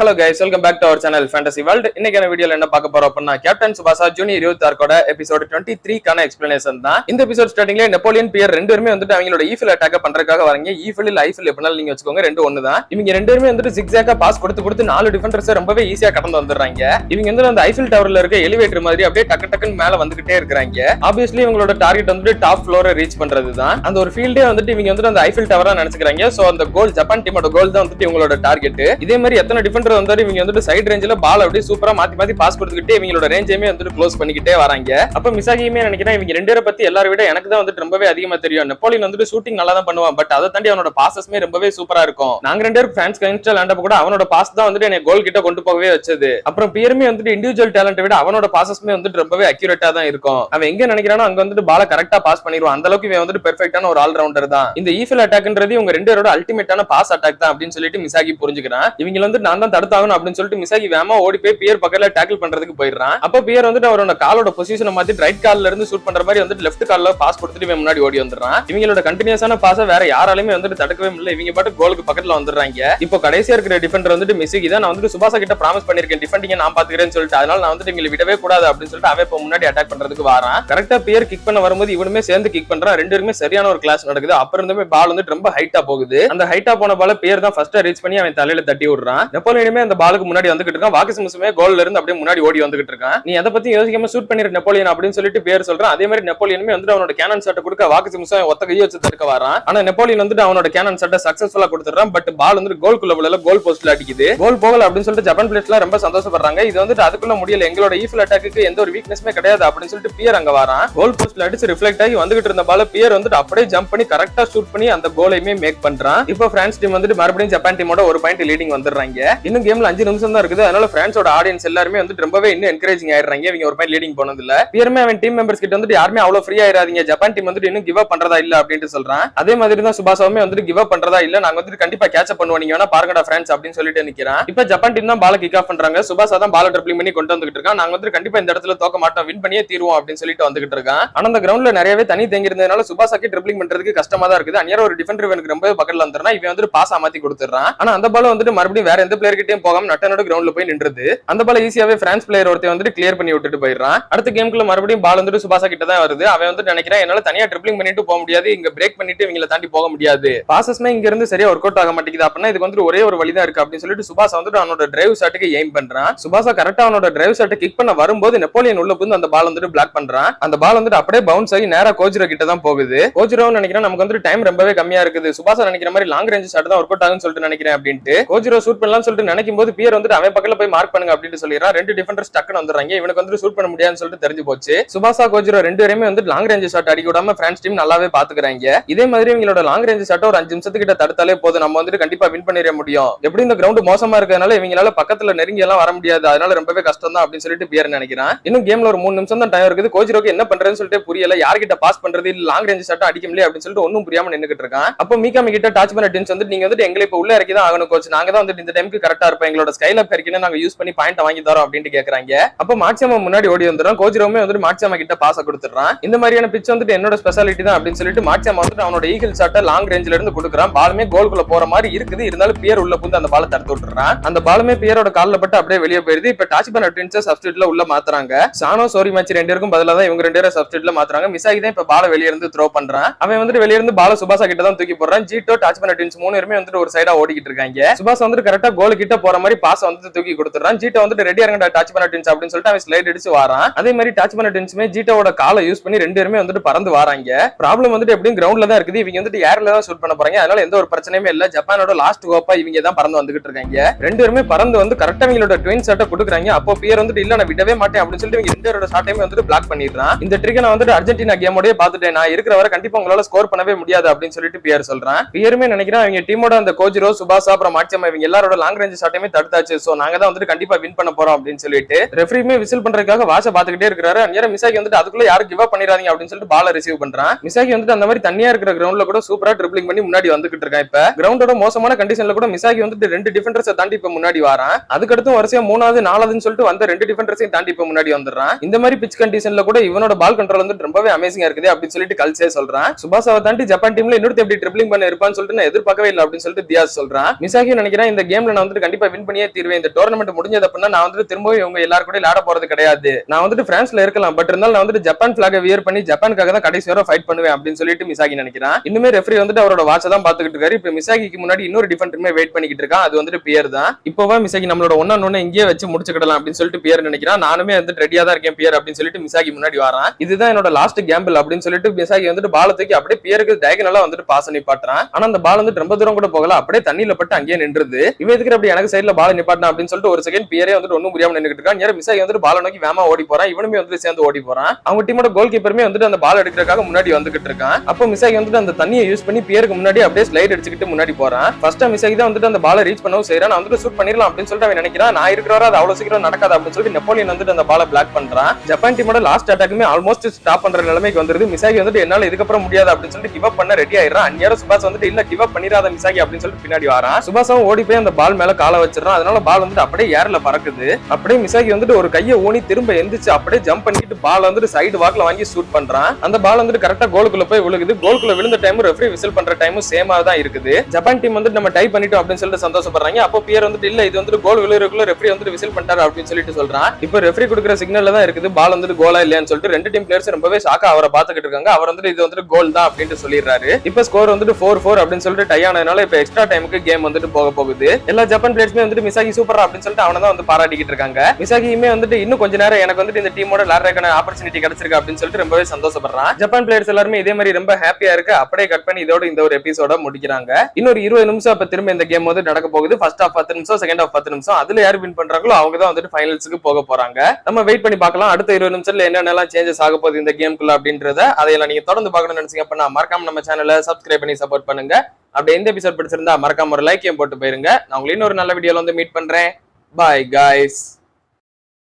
Hello guys, welcome back to our channel Fantasy World. இன்னைக்கான வீடியோல என்ன பார்க்க போறோம் அப்படினா கேப்டன் சுபாசா ஜூனியர் 26 கோட எபிசோட் 23 கான எக்ஸ்பிளனேஷன் தான். இந்த எபிசோட் ஸ்டார்டிங்ல நெப்போலியன் பியர் ரெண்டு பேருமே வந்துட்டு அவங்களோட ஈஃபில் அட்டாக் பண்றதுக்காக வரீங்க. ஈஃபில் இல்ல ஐஃபில் எப்பனாலும் நீங்க வெச்சுக்கோங்க, ரெண்டு ஒண்ணு தான். இவங்க ரெண்டு பேருமே வந்துட்டு zigzag பாஸ் கொடுத்து நாலு டிஃபெண்டர்ஸ் ரொம்பவே ஈஸியா கடந்து வந்துறாங்க. இவங்க வந்து அந்த ஐஃபில் டவர்ல இருக்க எலிவேட்டர் மாதிரி அப்படியே டக்குன்னு மேல வந்துகிட்டே இருக்காங்க. ஆப்வியஸ்லி இவங்களோட டார்கெட் வந்து டாப் ஃப்ளோரை ரீச் பண்றது தான். அந்த ஒரு ஃபீல்டே வந்துட்டு இவங்க வந்து அந்த ஐஃபில் டவரா நினைச்சுக்கிறாங்க. சோ அந்த கோல் ஜப்பான் டீமோட கோல் தான் வந்துட்டு இவங்களோட டார்கெட். இதே மாதிரி எத்தனை டிஃபெண்டர் வந்தாலும் இவங்க வந்துட்டு சைடு ரேஞ்சில பால் அப்படியே சூப்பரா மாத்தி பாஸ் கொடுத்துக்கிட்டே இவங்களோட ரேஞ்சையுமே வந்துட்டு க்ளோஸ் பண்ணிக்கிட்டே வராங்க. அப்ப மிசாகியுமே நினைக்கிறேன் இவங்க ரெண்டு பேரை பத்தி எல்லாரை விட எனக்கு தான் வந்துட்டு ரொம்பவே அதிகமா தெரியும். நெப்போலியன் வந்துட்டு ஷூட்டிங் நல்லா தான் பண்ணுவான், பட் அதை தாண்டி அவனோட பாசஸ்மே ரொம்பவே சூப்பரா இருக்கும். நாங்க ரெண்டு பேரும் ஃபேன்ஸ் கன்ஸ்டல் ஆண்டப்ப கூட அவனோட பாஸ் தான் வந்துட்டு எனக்கு கோல் கிட்ட கொண்டு போகவே வச்சது. அப்புறம் பியருமே வந்துட்டு இண்டிவிஜுவல் டேலண்ட்டை விட அவனோட பாசஸ்மே வந்துட்டு ரொம்பவே அக்யூரேட்டா தான் இருக்கும். அவன் எங்க நினைக்கிறானோ அங்க வந்துட்டு பால கரெக்டா பாஸ் பண்ணிடுவான். அந்த அளவுக்கு இவன் வந்துட்டு பெர்ஃபெக்ட்டான ஒரு ஆல் ரவுண்டர் தான். இந்த ஈஃபில் அட்டாக்ன்றது இவங்க ரெண்டு பேரோட அல்டிமேட்டான பாஸ் அட்டாக் தான் அப்படின்னு சொல்லிட்டு மிசாகி புரிஞ்சுக்கிறான். இவங்க வந்து நான் தான் தடுத்தாகணும் அப்படின்னு சொல்லிட்டு மிசாகி வேமா ஓடி போய் பியர் பக்கத்துல டேக்கிள் பண்றதுக்கு போயிடுறான். அப்ப பியர் வந்துட்டு அவரோட காலோட பொசிஷனை மாத்தி ரைட் கால்ல இருந்து ஷூட் பண்ற மாதிரி வந்துட்டு லெஃப்ட் கால்ல பாஸ் கொடுத்துட்டு முன்னாடி ஓடி வந்துடுறான். இவங்களோட கண்டினியூஸான பாஸை வேற யாராலுமே வந்துட்டு தடுக்கவே முடியல. இவங்க பாட்டு கோலுக்கு பக்கத்துல வந்துடுறாங்க. இப்போ கடைசியா இருக்கிற டிஃபெண்டர் வந்துட்டு மிசிகி தான். நான் வந்துட்டு சுபாசா கிட்ட ப்ராமிஸ் பண்ணிருக்கேன் டிஃபெண்டிங்க நான் பாத்துக்கிறேன்னு சொல்லிட்டு, அதனால நான் வந்துட்டு இவங்களை விடவே கூடாது அப்படின்னு சொல்லிட்டு அவன் இப்போ முன்னாடி அட்டாக் பண்றதுக்கு வரான். கரெக்டா பியர் கிக் பண்ண வரும்போது இவனுமே சேர்ந்து கிக் பண்றான். ரெண்டு பேருமே சரியான ஒரு கிளாஸ் நடக்குது. அப்புறம் இருந்துமே பால் வந்துட்டு ரொம்ப ஹைட்டா போகுது. அந்த ஹைட்டா போன பால பியர் தான் ஃபர்ஸ்ட் ரீச் பண்ணி அவன் தலையில தட்டி விடுறான். நெப்போலியனுமே அந்த பாலுக்கு முன்னாடி வந்துகிட்டு இருக்கான். வாக்கிசமுமே கோல்ல இருந்து அப்படியே முன்னாடி ஓடி வந்துகிட்டு இருக்கான். நீ எதை பத்தி யோசிக்காம ஷூட் பண்ணிரு நெப்போலியன் அப்படின்னு சொல்லிட்டு பேர் சொல்றான். அதே மாதிரி நெப்போலியனுமே வந்துட்டு அவனோட கேனன் ஷாட் கொடுக்க வாக்கிசமும் ஒத்த கையை வச்சு தடுக்க வரான். ஆனா நெப்போலியன் வந்துட்டு அவனோட கேனன் ஷாட்டை சக்சஸ்ஃபுல்லா கொடுத்துறான். பட் பால் வந்து கோல்குள்ள விழல, கோல் போஸ்ட்ல அடிக்குது. கோல் போகல அப்படின்னு சொல்லிட்டு ஜப்பான் பிளேயர்ஸ்லாம் ரொம்ப சந்தோஷப்படுறாங்க. இது வந்துட்டு அதுக்குள்ள முடியல, எங்களோட ஈஃபில் அட்டாக்கு எந்த ஒரு வீக்னஸ்மே கிடையாது அப்படின்னு சொல்லிட்டு பியர் அங்க வரான். கோல் போஸ்ட்ல அடிச்சு ரிஃப்ளெக்ட் ஆகி வந்துகிட்டு இருந்த பால பியர் வந்துட்டு அப்படியே ஜம்ப் பண்ணி கரெக்டா ஷூட் பண்ணி அந்த கோலையுமே மேக் பண்றான். இப்போ பிரான்ஸ் டீம் வந்துட்டு மறுபடியும் ஜப்பான் டீமோட ஒரு பாயிண்ட் லீடிங் வந்துடுறாங்க. இன்னும் கேம்ல 5 நிமிஷம் தான் இருக்குது. அதனால பிரான்ஸோட ஆடியன்ஸ் எல்லாருமே வந்துட்டு ரொம்பவே இன்னும் என்கரேஜிங் ஆயிடுறாங்க. இவங்க ஒரு பாயிண்ட் லீடிங் போனது இல்ல. பியருமே அவன் டீம் மெம்பர்ஸ் கிட்ட வந்துட்டு யாருமே அவ்வளவு ஃப்ரீ ஆயிராதீங்க, ஜப்பான் டீம் வந்துட்டு இன்னும் கிவ் அப் பண்றதா இல்ல அப்படின்னு சொல்றான். அதே மாதிரி தான் சுபாசாவுமே வந்துட்டு கிவ் அப் பண்றதா இல்ல, நாங்க வந்துட்டு கண்டிப்பா கேட்ச் அப் பண்ணுவோம், நீங்க வேணா பாருங்கடா ஃப்ரெண்ட்ஸ் அப்படின்னு சொல்லிட்டு நிக்கிறான். இப்ப ஜப்பான் டீம் தான் பால கிக் ஆஃப் பண்றாங்க. சுபாசா தான் பால ட்ரிப்ளிங் பண்ணி கொண்டு வந்துட்டு இருக்கான். நாங்க வந்துட்டு கண்டிப்பா இந்த இடத்துல தோக்க மாட்டோம், வின் பண்ணியே தீருவோம் அப்படின்னு சொல்லிட்டு வந்துகிட்டு இருக்கான். ஆனா அந்த கிரவுண்ட்ல நிறையவே தனி தேங்கி இருந்ததுனால சுபாசாக்கு ட்ரிப்ளிங் பண்றதுக்கு கஷ்டமா தான் இருக்குது. அந்நேரம் ஒரு டிஃபெண்டர் இவனுக்கு ரொம்ப பக்கத்துல வந்துடுறான். இவன் வந்துட்டு பாஸ் மாத்தி கொடுத்துறான். ஆனா அந்த பால வந்துட்டு மறுபடியும் வேற எந்த பிளேயர் கிட்டயும் போகாம நட்டனோட கிரவுண்ட்ல போய் நின்றுது. அந்த பால ஈஸியாவே பிரான்ஸ் பிளேயர் ஒருத்தன் வந்துட்டு கிளியர் பண்ணி விட்டுட்டு போயிடுறான். அடுத்த கேம்க்குள்ள மறுபடியும் பால் வந்துட்டு சுபாசா கிட்ட தான் வருது. அவன் வந்து நினைக்கிறேன் என்னால தனியா ட்ரிப்ளிங் பண்ணிட்டு போக முடியாது, இங்க பிரேக் பண்ணிட்டு இவங்களை தாண்டி போக முடியாது, பாசஸ்மே இங்க இருந்து சரியா ஒர்க் அவுட் ஆக மாட்டேங்குது. அப்படின்னா இதுக்கு வந்து ஒரே ஒரு வழி தான் இருக்கு அப்படின்னு சொல்லிட்டு சுபாசா வந்துட்டு அவனோட டிரைவ் ஷாட்டுக்கு எய்ம் பண்றான். சுபாசா கரெக்டா அவனோட டிரைவ் ஷாட்டை கிக் பண்ண வரும்போது நெப்போலியன் உள்ள புந்து அந்த பால் வந்துட்டு பிளாக் பண்றான். அந்த பால் வந்துட்டு அப்படியே பவுன்ஸ் ஆகி நேரா கோஜிரோ கிட்ட தான் போகுது. கோஜிரோ நினைக்கிறேன் நமக்கு வந்து டைம் ரொம்பவே கம்மியா இருக்குது, சுபாசா நினைக்கிற மாதிரி லாங் ரேஞ்ச் ஷாட் தான் ஒர்க் அவுட் ஆகும்னு சொல்லிட்டு நினைக்கிறேன் அப்படின்ட்டு கோஜிரோ ஷூட் பண்ணலாம்னு சொல்லிட்டு நினைக்கும் போது பியர் வந்துட்டு அவன் பக்கத்துல போய் மார்க் பண்ணுங்க அப்படின்னு சொல்லிடுறான். ரெண்டு டிஃபெண்டர்ஸ் டக்குன்னு வந்துறாங்க. இவனுக்கு வந்து ஷூட் பண்ண முடியாதுன்னு சொல்லிட்டு தெரிஞ்சு போச்சு. சுபாசா கோஜிரோ ரெண்டு பேருமே வந்து லாங் ரேஞ்ச் ஷாட் அடிக்க விடாம பிரான்ஸ் டீம் நல்லாவே பாத்துக்கிறாங்க. இதே மாதிரி இவங்களோட லாங் ரேஞ்ச் ஷாட் ஒரு 5 நிமிஷத்துக்கிட்ட தடுத்தாலே போதும், நம்ம வந்துட்டு கண்டிப்பா வின் பண்ணிட முடியும். எப்படி இந்த கிரவுண்ட் மோசமா இருக்கிறதுனால இவங்களால பக்கத்துல நெருங்கி எல்லாம் வர முடியாது, அதனால ரொம்பவே கஷ்டம் தான் அப்படின்னு சொல்லிட்டு பியர் நினைக்கிறான். இன்னும் கேம்ல ஒரு 3 நிமிஷம் தான் டைம் இருக்குது. கோஜிரோக்கு என்ன பண்றதுன்னு சொல்லிட்டு புரியல, யார்கிட்ட பாஸ் பண்றது இல்ல லாங் ரேஞ்ச் ஷாட் அடிக்க முடியல அப்படின்னு சொல்லிட்டு ஒன்னும் புரியாம நின்னுட்டு இருக்கான். அப்போ மீகாமி கிட்ட டாச் பண்ண டீம்ஸ் வந்து நீங்க வந்துட்டு எங்களை இப்ப உள்ள இறக்கி தான் ஆகணும் கோச், நாங்க தான் வந்துட்டு இந்த டைமுக்கு கரெக்டா இருப்போம், எங்களோட ஸ்கைல் அப் கறிக்கணும் நாங்க யூஸ் பண்ணி பாயிண்ட் வாங்கி தரோம் அப்படின்னு கேக்குறாங்க. அப்போ மாட்சியாமா முன்னாடி ஓடி வந்துடும். கோஜிரோமே வந்துட்டு மாட்சியாமா கிட்ட பாஸ் கொடுத்துறான். இந்த மாதிரியான பிட்ச் வந்துட்டு என்னோட ஸ்பெஷாலிட்டி தான் அப்படின்னு சொல்லிட்டு மாட்சியாமா வந்துட்டு அவனோட ஈகிள் ஷாட்டை லாங் ரேஞ்சில இருந்து கொடுக்குறான். பாலுமே கோல்குள்ள போற மாதிரி இருக்குது, இருந்தாலும் பியர் உள்ள புந்து அந்த பாலை தடுத்து விட்டுறான். அந்த பாலுமே பியரோட கால்ல பட்டு அப்படியே வெளியே போயிருது. இப்ப டாச் பண்ண டீம்ஸ் சப்ஸ்டிட்யூட்ல உள்ள மாத்துறாங்க. சானோ சோரி மேட்ச் ரெண்டு பேருக்கும் பதிலா தான் இவங்க ரெண்டு பேரும் சப்ஸ்டிட்யூட்ல மாத்துறாங்க. மிசாகி தான் இப்ப பாலை வெளிய இருந்து த்ரோ பண்றான். அவன் வந்துட்டு வெளிய இருந்து பால சுபாசா கிட்ட தான் தூக்கி போடுறான். ஜீட்டோ டாச் பண்ண டீம்ஸ் மூணு பேருமே வந்துட்டு ஒரு சைடா ஓடிக்கிட்டு இருக்காங்க. சுபாசா வந்துட்டு கரெக்டா கோல் கிட்ட போற மாதிரி பாஸ் வந்து தூக்கி கொடுத்துறான். ஜீட்டோ வந்துட்டு ரெடியா இருங்கடா டாச் பண்ண டீம்ஸ் அப்படின்னு சொல்லிட்டு அவன் ஸ்லைட் அடிச்சு வரான். அதே மாதிரி டாச் பண்ண டீம்ஸ்மே ஜீட்டோட காலை யூஸ் பண்ணி ரெண்டு பேருமே வந்துட்டு பறந்து வராங்க. ப்ராப்ளம் வந்துட்டு எப்படியும் கிரவுண்ட்ல தான் இருக்குது. இவங்க வந்துட்டு ஏர்ல தான் ஷூட் பண்ண போறாங்க, அதனால எந்த ஒரு பிரச்சனையுமே இல்ல. ஜப்பானோட லாஸ்ட் கோப்பா இவங்க தான் பறந்து வந்துகிட்டு இருக்காங்க. ரெண்டு பேருமே பறந்து வந்து கரெக்டா இவங்களோட ட்வின் ஷாட்டை கொடுக்குறாங்க. அப்போ பியர் வந்துட்டு இல்ல நான் விடவே மாட்டேன் அப்படின்னு சொல்லிட்டு இவங்க ரெண்டு பேரோட ஷாட்டையுமே வந்துட்டு பிளாக் பண்ணிடுறான். இந்த ட்ரிக்கை நான் வந்துட்டு அர்ஜென்டினா கேமோடய பார்த்துட்டேன், நான் இருக்கிற வரை கண்டிப்பா உங்களால ஸ்கோர் பண்ணவே முடியாது அப்படின்னு சொல்லிட்டு பியர் சொல்றான். பியருமே நினைக்கிறேன் அவங்க டீமோட அந்த கோஜிரோ சுபாசா அப்புறம் மாட்சியாமா இவங்க எல்லாரோட லாங் ரேஞ்ச் ஷாட்டையுமே தடுத்தாச்சு, சோ நாங்க தான் வந்துட்டு கண்டிப்பா வின் பண்ண போறோம் அப்படின்னு சொல்லிட்டு ரெஃபரியுமே விசில் பண்றதுக்காக வாட்ச பாத்துக்கிட்டே இருக்காரு. அந்நேரம் மிசாகி வந்துட்டு அதுக்குள்ள யாரும் கிவ் அப் பண்ணிடாதீங்க அப்படின்னு சொல்லிட்டு பால ரிசீவ் பண்றான். மிசாகி வந்துட்டு அந்த மாதிரி தனியா இருக்கிற கிரவுண்ட்ல கூட சூப்பரா ட்ரிப்ளிங் பண்ணி முன்னாடி வந்துகிட்டு இருக்கான். இப்ப கிரவுண்டோட மோசமான கண்டிஷன்ல கூட மிசாகி வந்துட்டு ரெண்டு டிஃபெண்டர்ஸை தாண்டி இப்ப முன்னாடி வரான். அதுக்கடுத்து வரிசையா 3வது 4வதுன்னு சொல்லிட்டு வந்த ரெண்டு டிஃபெண்டர்ஸையும் தாண்டி இப்ப முன்னாடி வந்துடுறான். இந்த மாதிரி பிச் கண்டிஷன்ல கூட இவனோட பால் கண்ட்ரோல் வந்துட்டு ரொம்பவே அமேசிங்கா இருக்குது அப்படின்னு சொல்லிட்டு கல்சே சொல்றான். சுபாசாவை தாண்டி ஜப்பான் டீம்ல இன்னொரு எப்படி ட்ரிப்ளிங் பண்ண இருப்பான்னு சொல்லிட்டு நான் எதிர்பார்க்கவே இல்லை அப்படின்னு சொல்லிட்டு தியாஸ் சொல்றான். மிசாகி நினைக்கிறேன் இந்த கேம்ல நான் வந்துட்டு வந்துட்டு கண்டிப்பா வின் பண்ணியே தீர்வேன். இந்த டோர்னமெண்ட் முடிஞ்சது அப்படின்னா நான் வந்துட்டு திரும்பவும் இவங்க எல்லாரும் கூட விளையாட போறது கிடையாது. நான் வந்துட்டு பிரான்ஸ்ல இருக்கலாம், பட் இருந்தாலும் நான் வந்துட்டு ஜப்பான் பிளாக வியர் பண்ணி ஜப்பானுக்காக தான் கடைசி வரை ஃபைட் பண்ணுவேன் அப்படின்னு சொல்லிட்டு மிசாகி நினைக்கிறான். இன்னுமே ரெஃபரி வந்துட்டு அவரோட வாட்சை தான் பாத்துக்கிட்டு இருக்காரு. இப்ப மிசாகிக்கு முன்னாடி இன்னொரு டிஃபெண்டருமே வெயிட் பண்ணிக்கிட்டு இருக்கான். அது வந்துட்டு பியர் தான். இப்போவா மிசாகி நம்மளோட ஒன்னு இங்கே வச்சு முடிச்சுக்கிடலாம் அப்படின்னு சொல்லிட்டு பியர் நினைக்கிறான். நானுமே வந்துட்டு ரெடியா தான் இருக்கேன் பியர் அப்படின்னு சொல்லிட்டு மிசாகி முன்னாடி வரான். இதுதான் என்னோட லாஸ்ட் கேம்பிள் அப்படின்னு சொல்லிட்டு மிசாகி வந்துட்டு பால தூக்கி அப்படியே பியருக்கு டயகனலா வந்துட்டு பாஸ் நிப்பாட்டுறான். ஆனா அந்த பால் வந்துட்டு ரொம்ப தூரம் கூட போகல, அப்படியே தண்ணியில பட்டு அங்கேயே நின்றுது. இவன் எதுக்கு அப்படி எனக்கு சைடுல பால நிப்பாட்டினா அப்படின்னு சொல்லிட்டு ஒரு செகண்ட் பியரே வந்துட்டு ஒன்னும் புரியாம நின்னுட்டு இருக்கான். நேரா மிசாகி வந்துட்டு பால நோக்கி வேமா ஓடி போறான். இவனுமே வந்துட்டு சேர்ந்து ஓடி போறான். அவங்க டீமோட கோல் கீப்பருமே வந்துட்டு அந்த பால் எடுக்கிறதுக்காக முன்னாடி வந்துகிட்டு இருக்கான். அப்போ மிசாகி வந்துட்டு அந்த தண்ணியை யூஸ் பண்ணி பியருக்கு முன்னாடி அப்படியே ஸ்லைட் அடிச்சுக்கிட்டு முன்னாடி போறான். ஃபர்ஸ்ட் மிசாகி தான் வந்துட்டு அந்த பால ரீச் பண்ணவும் செய்யறான். நான் வந்துட்டு ஷூட் பண்ணிடலாம் அப்படின்னு சொல்லிட்டு அவன் நினைக்கிறான். நான் இருக்கிறவரை அது அவ்வளவு சீக்கிரம் நடக்காது அப்படின்னு சொல்லிட்டு நெப்போலியன் வந்துட்டு அந்த பால பிளாக் பண்றான். ஜப்பான் டீமோட லாஸ்ட் அட்டாக்குமே ஆல்மோஸ்ட் ஸ்டாப் பண்ற நிலைமைக்கு வந்துருது. மிசாகி வந்துட்டு என்னால இதுக்கப்புறம் முடியாது அப்படின்னு சொல்லிட்டு கிவ் அப் பண்ண ரெடி ஆயிடுறான். அந்நேரம் சுபாஷ் வந்துட்டு இல்ல கிவ் அப் பண்ணிராத மிசாகி அப்படின்னு சொல்லிட்டு பின்னாடி வரான். சுபாஷும் ஓடி போய் அந்த பால் மேல கால வச்சிடறான். அதனால பால் வந்துட்டு அப்படியே ஏர்ல பறக்குது. அப்படியே மிசாகி வந்துட்டு ஒரு கையை ஊனி திரும்ப எந்திரிச்சு அப்படியே ஜம்ப் பண்ணிட்டு பால் வந்துட்டு சைடு வாக்ல வாங்கி ஷூட் பண்றான். அந்த பால் வந்துட்டு கரெக்டா கோலுக்குள்ள போய் விழுகுது. கோலுக்குள்ள விழுந்த டைம் ரெஃபரி விசில் பண்ற டைமும் சேமா தான் இருக்குது. ஜப்பான் டீம் வந்துட்டு நம்ம டை பண்ணிட்டோம் அப்படின்னு சொல்லிட்டு சந்தோஷப்படுறாங்க. அப்போ பியர் வந்துட்டு இல்ல இது வந்துட்டு கோல் விழுறதுக்குள்ள ரெஃபரி வந்துட்டு விசில் பண்ணிட்டாரு அப்படின்னு சொல்லிட்டு சொல்றான். இப்போ ரெஃபரி கொடுக்குற சிக்னல்ல தான் இருக்குது பால் வந்துட்டு கோலா இல்லையான்னு சொல்லிட்டு ரெண்டு டீம் பிளேயர்ஸ் ரொம்பவே ஷாக்கா அவரை பாத்துக்கிட்டு இருக்காங்க. அவர் வந்துட்டு இது வந்துட்டு கோல் தான் அப்படின்னு சொல்லிடுறாரு. இப்போ ஸ்கோர் வந்துட்டு 4-4 அப்படின்னு சொல்லிட்டு டை ஆனதுனால இப்போ எக்ஸ்ட்ரா டைமுக்கு கேம் வந்துட்டு போக போகுது. எல்லா ஜப்பான் பிளேயர்ஸ்மே வந்துட்டு மிசாகி சூப்பரா அப்படின்னு சொல்லிட்டு அவனை தான் வந்து பாராட்டிக்கிட்டு இருக்காங்க. மிசாகியுமே வந்துட்டு இன்னும் கொஞ்ச நேரம் எனக்கு வந்துட்டு இந்த டீமோட விளையாடுறதுக்கான ஆப்பர்ச்சுனிட்டி கிடைச்சிருக்கு அப்படின்னு சொல்லிட்டு ரொம்பவே சந்தோஷப்படுறான். ஜப்பான் பிளேயர்ஸ் எல்லாருமே இதே மாதிரி ரொம்ப ஹாப்பியா இருக்கு. அப்படியே கட் பண்ணி இதோட இந்த ஒரு எபிசோட முடிக்கிறாங்க. இன்னொரு 20 நிமிஷம் அப்ப திரும்ப இந்த கேம் வந்து நடக்க போகுது. ஃபர்ஸ்ட் ஹாஃப் 10 நிமிஷம், செகண்ட் ஹாஃப் 10 நிமிஷம். அதுல யார் வின் பண்றாங்களோ அவங்க தான் வந்துட்டு ஃபைனல்ஸ்க்கு போக போறாங்க. நம்ம வெயிட் பண்ணி பார்க்கலாம் அடுத்த 20 நிமிஷத்துல என்னென்னலாம் சேஞ்சஸ் ஆக போகுது இந்த கேம்குள்ள அப்படின்றத. அதையெல்லாம் நீங்க தொடர்ந்து பார்க்கணும்னு நினைச்சீங்க அப்படின்னா மறக்காம நம்ம சேனலை சப்ஸ்கிரைப் பண்ணி சப்போர்ட் பண்ணுங்க. அப்படி இந்த எபிசோட் பிடிச்சிருந்தா மறக்காம ஒரு லைக்கையும் போட்டு போயிருங்க. நான் உங்களை இன்னொரு நல்ல வீடியோல வந்து மீட் பண்றேன். Bye guys.